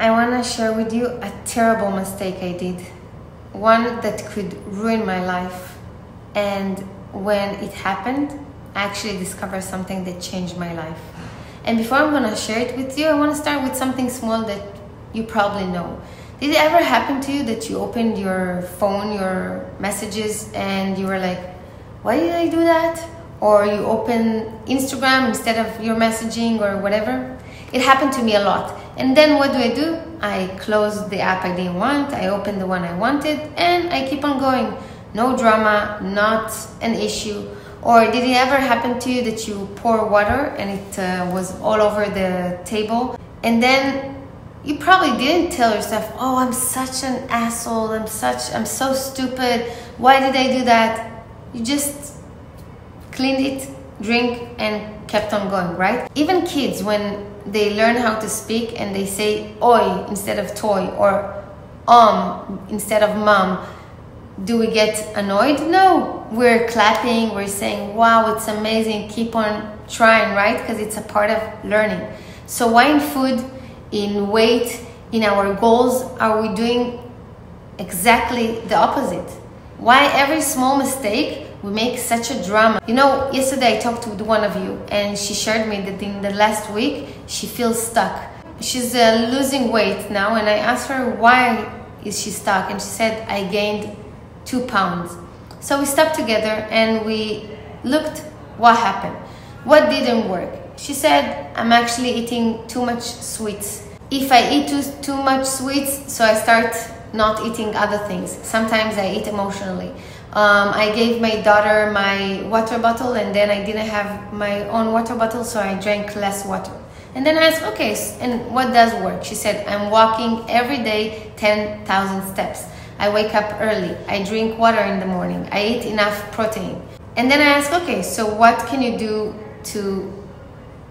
I want to share with you a terrible mistake I did. One that could ruin my life. And when it happened, I actually discovered something that changed my life. And before I'm going to share it with you, I want to start with something small that you probably know. Did it ever happen to you that you opened your phone, your messages, and you were like, why did I do that? Or you open Instagram instead of your messaging or whatever? It happened to me a lot. And then what do? I close the app I didn't want, I open the one I wanted, and I keep on going. No drama, not an issue. Or did it ever happen to you that you pour water and it was all over the table? And then you probably didn't tell yourself, oh, I'm such an asshole, I'm so stupid, why did I do that? You just cleaned it, drink, and kept on going, right? Even kids, when they learn how to speak and they say oi instead of toy or instead of mom, do we get annoyed? No, we're clapping, we're saying, wow, it's amazing, keep on trying, right? Because it's a part of learning. So why in food, in weight, in our goals, are we doing exactly the opposite? Why every small mistake we make such a drama? You know, yesterday I talked with one of you and she shared me that in the last week she feels stuck. She's losing weight now, and I asked her why is she stuck, and she said, I gained 2 pounds. So we stopped together and we looked what happened. What didn't work? She said, I'm actually eating too much sweets. If I eat too much sweets, so I start not eating other things. Sometimes I eat emotionally. I gave my daughter my water bottle and then I didn't have my own water bottle, so I drank less water. And then I asked, okay, and what does work? She said, I'm walking every day 10,000 steps. I wake up early. I drink water in the morning. I eat enough protein. And then I asked, okay, so what can you do to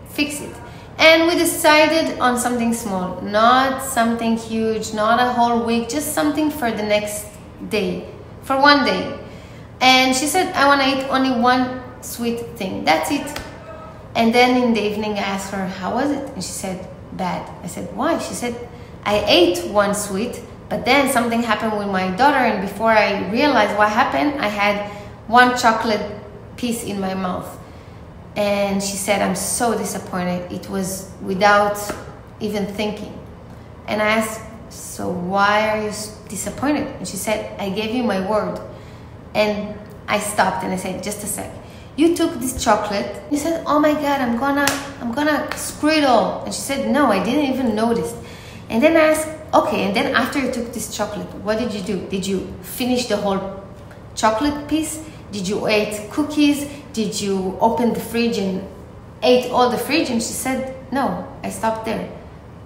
fix it? And we decided on something small, not something huge, not a whole week, just something for the next day, for one day. And she said, I want to eat only one sweet thing. That's it. And then in the evening, I asked her, how was it? And she said, bad. I said, why? She said, I ate one sweet, but then something happened with my daughter, and before I realized what happened, I had one chocolate piece in my mouth. And she said, I'm so disappointed. It was without even thinking. And I asked, so why are you disappointed? And she said, I gave you my word. And I stopped and I said, just a sec. You took this chocolate. You said, oh my God, I'm gonna screw it all. And she said, no, I didn't even notice. And then I asked, okay, and then after you took this chocolate, what did you do? Did you finish the whole chocolate piece? Did you eat cookies? Did you open the fridge and ate all the fridge? And she said, no, I stopped there.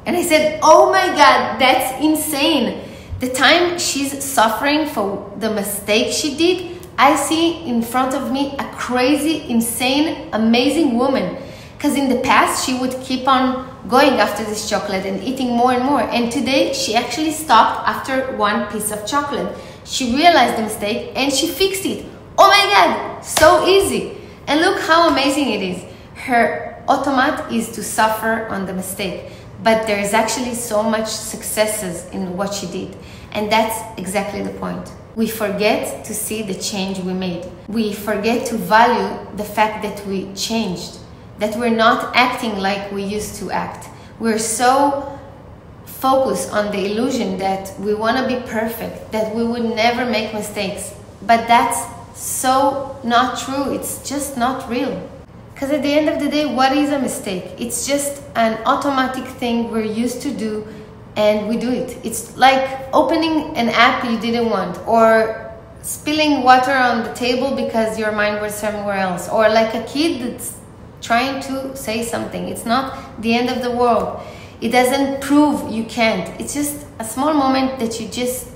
And I said, oh my God, that's insane. The time she's suffering for the mistake she did, I see in front of me a crazy, insane, amazing woman. Because in the past, she would keep on going after this chocolate and eating more and more. And today, she actually stopped after one piece of chocolate. She realized the mistake and she fixed it. Oh my God, so easy. And look how amazing it is. Her automat is to suffer on the mistake. But there is actually so much successes in what she did. And that's exactly the point. We forget to see the change we made. We forget to value the fact that we changed, that we're not acting like we used to act. We're so focused on the illusion that we want to be perfect, that we would never make mistakes. But that's so not true. It's just not real. Because at the end of the day, what is a mistake? It's just an automatic thing we're used to do, and we do it. It's like opening an app you didn't want, or spilling water on the table because your mind was somewhere else, or like a kid that's trying to say something. It's not the end of the world. It doesn't prove you can't. It's just a small moment that you just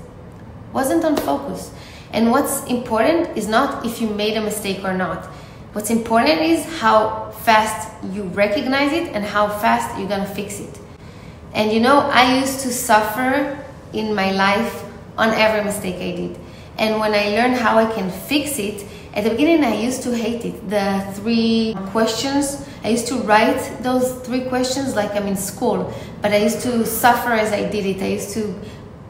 wasn't on focus. And what's important is not if you made a mistake or not. What's important is how fast you recognize it and how fast you're gonna fix it. And you know, I used to suffer in my life on every mistake I did. And when I learned how I can fix it, at the beginning I used to hate it. The 3 questions I used to write those 3 questions like I'm in school, but I used to suffer as I did it. I used to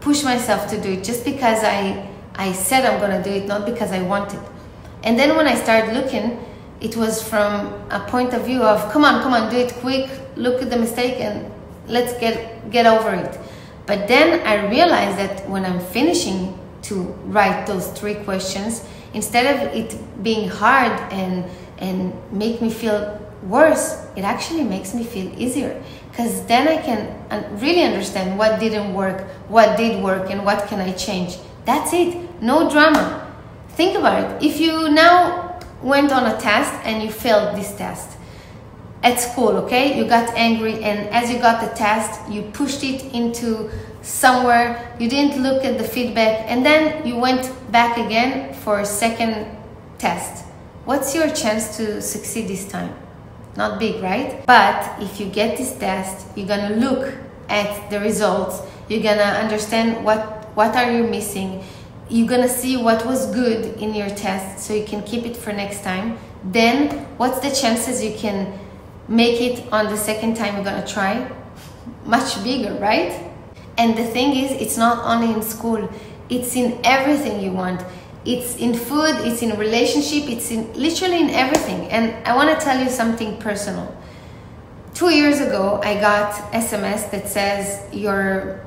push myself to do it just because I said I'm gonna do it, not because I wanted. And then when I started looking, it was from a point of view of, come on, do it quick, look at the mistake and let's get over it. But then I realized that when I'm finishing to write those 3 questions, instead of it being hard and make me feel worse, it actually makes me feel easier, because then I can really understand what didn't work, what did work, and what can I change. That's it, no drama. Think about it. If you now went on a test and you failed this test at school, okay? You got angry, and as you got the test, you pushed it into somewhere, you didn't look at the feedback, and then you went back again for a second test. What's your chance to succeed this time? Not big, right? But if you get this test, you're gonna look at the results, you're gonna understand what are you missing, you're gonna see what was good in your test so you can keep it for next time. Then what's the chances you can make it on the second time you're gonna try? Much bigger, right? And the thing is, it's not only in school, it's in everything you want. It's in food, it's in relationship, it's in literally in everything. And I want to tell you something personal. 2 years ago, I got SMS that says your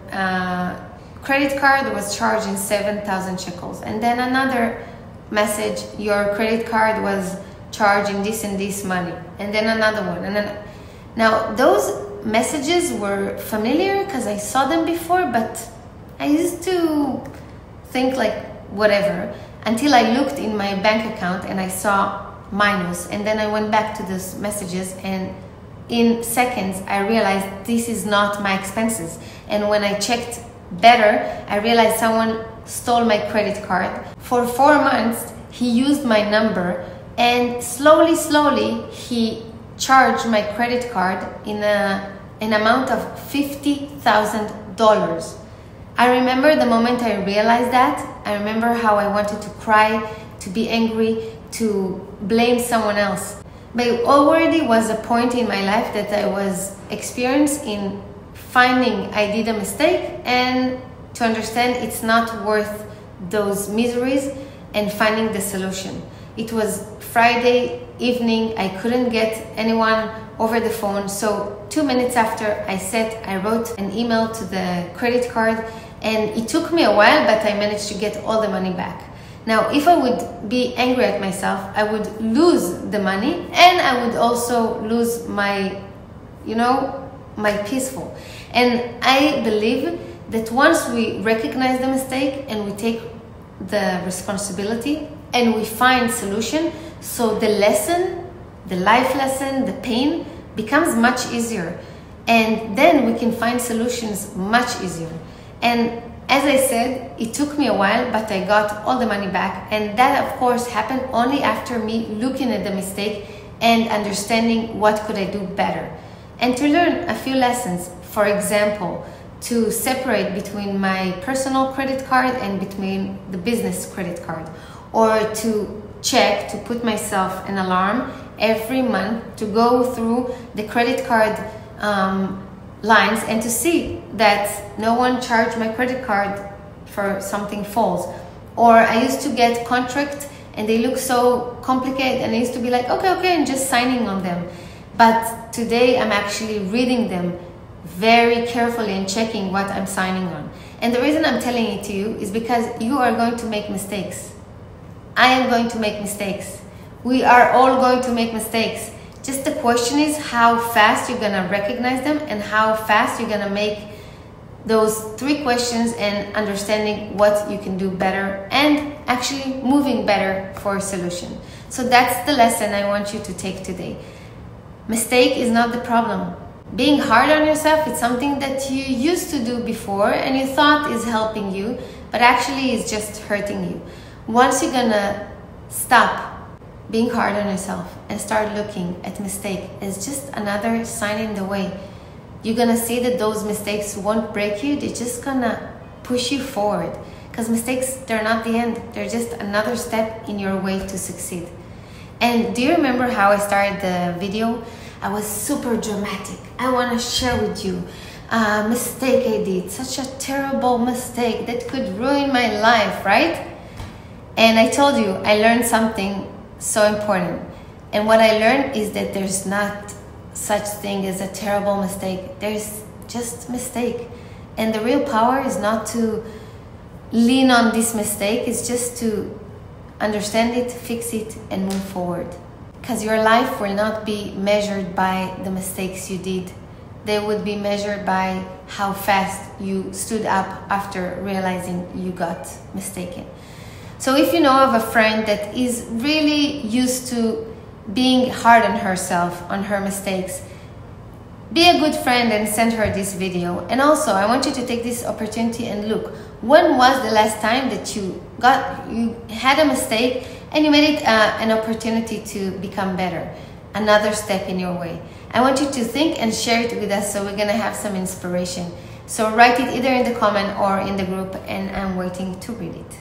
credit card was charging 7,000 shekels. And then another message, your credit card was charging this and this money. And then another one. And then, now those messages were familiar because I saw them before, but I used to think like whatever, until I looked in my bank account and I saw minus, and then I went back to those messages, and in seconds I realized this is not my expenses. And when I checked better, I realized someone stole my credit card. For 4 months he used my number, and slowly he charged my credit card in an amount of $50,000. I remember the moment I realized that. I remember how I wanted to cry, to be angry, to blame someone else. But it already was a point in my life that I was experienced in finding I did a mistake, and to understand it's not worth those miseries, and finding the solution. It was Friday evening, I couldn't get anyone over the phone, so 2 minutes after I wrote an email to the credit card, and it took me a while, but I managed to get all the money back. Now, if I would be angry at myself, I would lose the money, and I would also lose my, my peaceful. And I believe that once we recognize the mistake and we take the responsibility and we find solution, so the lesson, the life lesson, the pain becomes much easier, and then we can find solutions much easier. And as I said, it took me a while, but I got all the money back, and that of course happened only after me looking at the mistake and understanding what could I do better, and to learn a few lessons. For example, to separate between my personal credit card and between the business credit card, or to check, to put myself an alarm every month to go through the credit card lines and to see that no one charged my credit card for something false. Or I used to get contracts and they look so complicated, and I used to be like, okay, and just signing on them. But today I'm actually reading them very carefully and checking what I'm signing on. And the reason I'm telling it to you is because you are going to make mistakes. I am going to make mistakes. We are all going to make mistakes. Just the question is how fast you're gonna recognize them and how fast you're gonna make those 3 questions and understanding what you can do better and actually moving better for a solution. So that's the lesson I want you to take today. Mistake is not the problem. Being hard on yourself is something that you used to do before and you thought is helping you, but actually is just hurting you. Once you're gonna stop being hard on yourself and start looking at mistake as just another sign in the way, you're gonna see that those mistakes won't break you, they're just gonna push you forward. Because mistakes, they're not the end, they're just another step in your way to succeed. And do you remember how I started the video? I was super dramatic. I want to share with you a mistake I did, such a terrible mistake that could ruin my life, right? And I told you, I learned something so important. And what I learned is that there's not such thing as a terrible mistake. There's just mistake. And the real power is not to lean on this mistake, it's just to understand it, fix it, and move forward. Because your life will not be measured by the mistakes you did. They would be measured by how fast you stood up after realizing you got mistaken. So if you know of a friend that is really used to being hard on herself, on her mistakes, be a good friend and send her this video. And also, I want you to take this opportunity and look, when was the last time that you had a mistake and you made it an opportunity to become better, another step in your way? I want you to think and share it with us, so we're gonna have some inspiration. So write it either in the comment or in the group, and I'm waiting to read it.